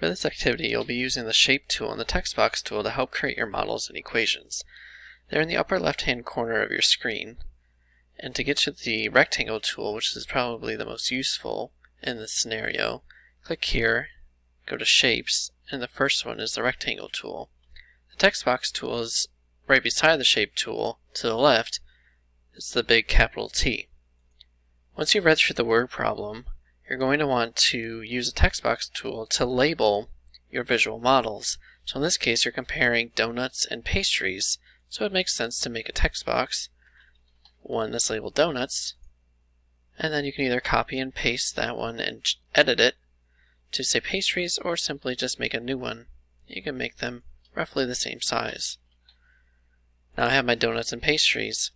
For this activity, you'll be using the Shape tool and the Text Box tool to help create your models and equations. They're in the upper left-hand corner of your screen. And to get to the Rectangle tool, which is probably the most useful in this scenario, click here, go to Shapes, and the first one is the Rectangle tool. The Text Box tool is right beside the Shape tool. To the left, it's the big capital T. Once you've read through the word problem, you're going to want to use the Text Box tool to label your visual models. So in this case, you're comparing donuts and pastries, so it makes sense to make a text box, one that's labeled donuts, and then you can either copy and paste that one and edit it to say pastries, or simply just make a new one. You can make them roughly the same size. Now I have my donuts and pastries.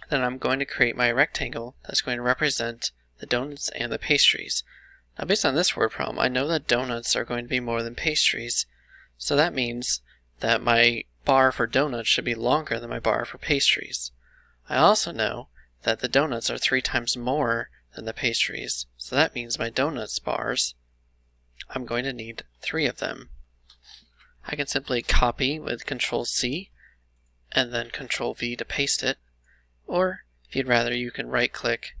Then I'm going to create my rectangle that's going to represent the donuts and the pastries. Now based on this word problem, I know that donuts are going to be more than pastries, so that means that my bar for donuts should be longer than my bar for pastries. I also know that the donuts are 3 times more than the pastries, so that means my donuts bars, I'm going to need 3 of them. I can simply copy with Control-C and then Control-V to paste it, or if you'd rather, you can right-click,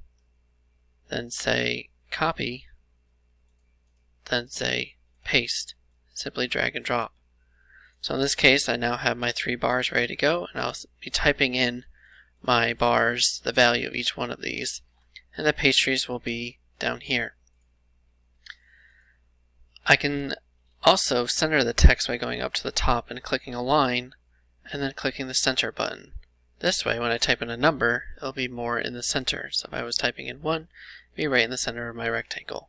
then say copy, then say paste. Simply drag and drop. So in this case, I now have my 3 bars ready to go, and I'll be typing in my bars, the value of each one of these, and the pastries will be down here. I can also center the text by going up to the top and clicking a line, and then clicking the center button. This way, when I type in a number, it'll be more in the center. So if I was typing in 1, it'd be right in the center of my rectangle.